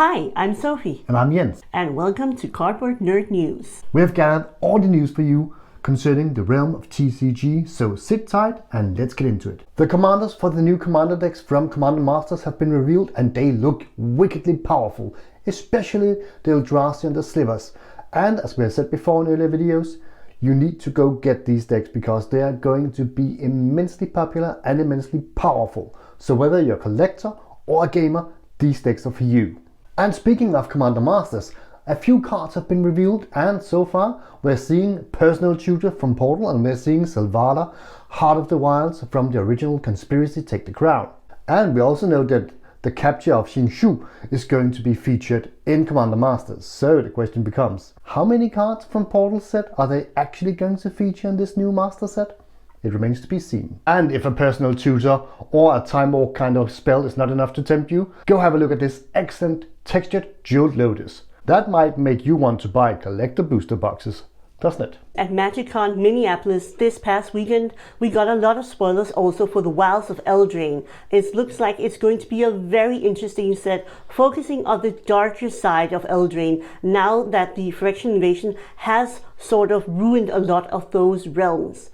Hi, I'm Sophie. And I'm Jens. And welcome to Cardboard Nerd News. We have gathered all the news for you concerning the realm of TCG, so sit tight and let's get into it. The commanders for the new commander decks from Commander Masters have been revealed and they look wickedly powerful, especially the Eldrazi and the Slivers. And as we have said before in earlier videos, you need to go get these decks because they are going to be immensely popular and immensely powerful. So whether you're a collector or a gamer, these decks are for you. And speaking of Commander Masters, a few cards have been revealed, and so far we're seeing Personal Tutor from Portal and we're seeing Silvana, Heart of the Wilds from the original Conspiracy Take the Crown. And we also know that the capture of Xingshu is going to be featured in Commander Masters. So the question becomes, how many cards from Portal set are they actually going to feature in this new Master set? It remains to be seen. And if a Personal Tutor or a Time Walk kind of spell is not enough to tempt you, go have a look at this excellent textured Jeweled Lotus. That might make you want to buy collector booster boxes, doesn't it? At MagicCon Minneapolis this past weekend, we got a lot of spoilers also for the Wilds of Eldraine. It looks like it's going to be a very interesting set focusing on the darker side of Eldraine now that the Phyrexian invasion has sort of ruined a lot of those realms.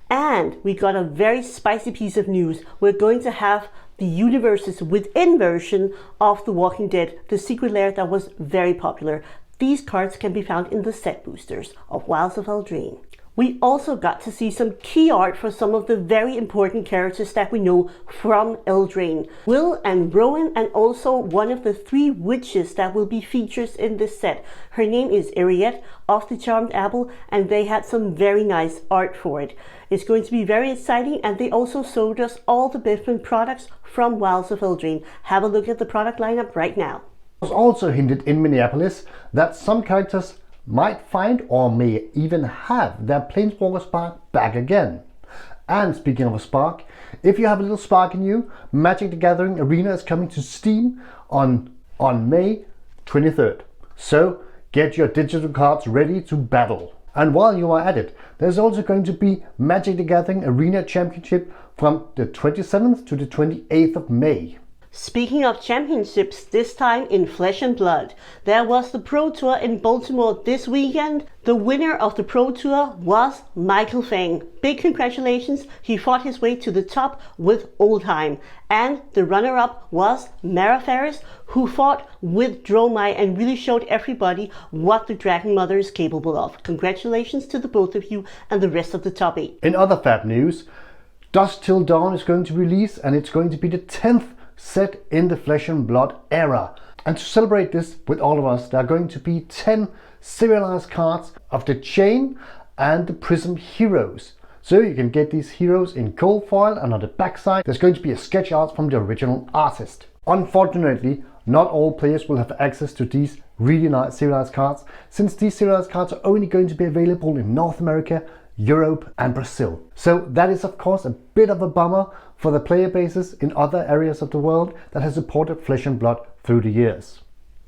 And we got a very spicy piece of news. We're going to have the universes within version of The Walking Dead, the secret lair that was very popular. These cards can be found in the set boosters of Wilds of Eldraine. We also got to see some key art for some of the very important characters that we know from Eldraine. Will and Rowan, and also one of the 3 witches that will be features in this set. Her name is Ariette of the Charmed Apple, and they had some very nice art for it. It's going to be very exciting, and they also showed us all the different products from Wilds of Eldraine. Have a look at the product lineup right now. It was also hinted in Minneapolis that some characters might find or may even have their Planeswalker Spark back again. And speaking of a spark, if you have a little spark in you, Magic the Gathering Arena is coming to Steam on May 23rd. So get your digital cards ready to battle. And while you are at it, there's also going to be Magic the Gathering Arena Championship from the 27th to the 28th of May. Speaking of championships, this time in Flesh and Blood, there was the Pro Tour in Baltimore this weekend. The winner of the Pro Tour was Michael Fang. Big congratulations, he fought his way to the top with Oldhim. And the runner-up was Mara Ferris, who fought with Dromai and really showed everybody what the Dragon Mother is capable of. Congratulations to the both of you and the rest of the top 8. In other FaB news, Dusk Till Dawn is going to release, and it's going to be the 10th set in the Flesh and Blood era. And to celebrate this with all of us, there are going to be 10 serialized cards of the Chain and the Prism heroes. So you can get these heroes in cold foil, and on the backside there's going to be a sketch art from the original artist. Unfortunately, not all players will have access to these really nice serialized cards, since these serialized cards are only going to be available in North America, Europe and Brazil. So that is of course a bit of a bummer for the player bases in other areas of the world that has supported Flesh and Blood through the years.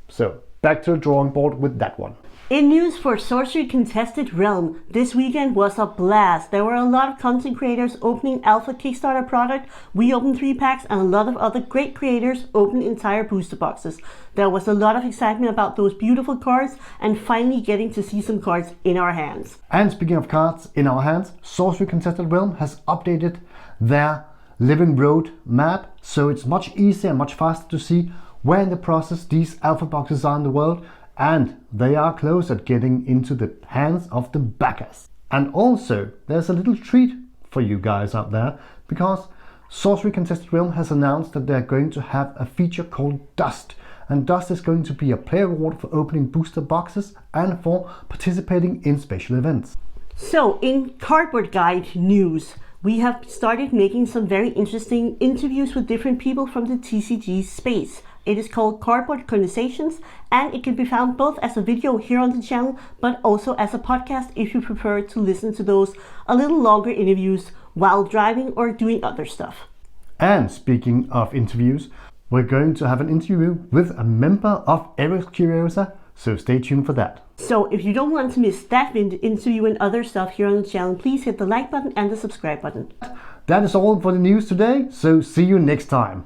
So back to the drawing board with that one. In news for Sorcery Contested Realm, this weekend was a blast. There were a lot of content creators opening alpha Kickstarter product. We opened 3 packs and a lot of other great creators opened entire booster boxes. There was a lot of excitement about those beautiful cards and finally getting to see some cards in our hands. And speaking of cards in our hands, Sorcery Contested Realm has updated their Living Road map, so it's much easier and much faster to see where in the process these alpha boxes are in the world, and they are close at getting into the hands of the backers. And also there's a little treat for you guys out there, because Sorcery Contested Realm has announced that they're going to have a feature called Dust. And Dust is going to be a player reward for opening booster boxes and for participating in special events. So in Cardboard Guide news, we have started making some very interesting interviews with different people from the TCG space. It is called Cardboard Conversations, and it can be found both as a video here on the channel, but also as a podcast if you prefer to listen to those a little longer interviews while driving or doing other stuff. And speaking of interviews, we're going to have an interview with a member of Eris Curiosa, so stay tuned for that. So if you don't want to miss that interview and other stuff here on the channel, please hit the like button and the subscribe button. That is all for the news today, so see you next time.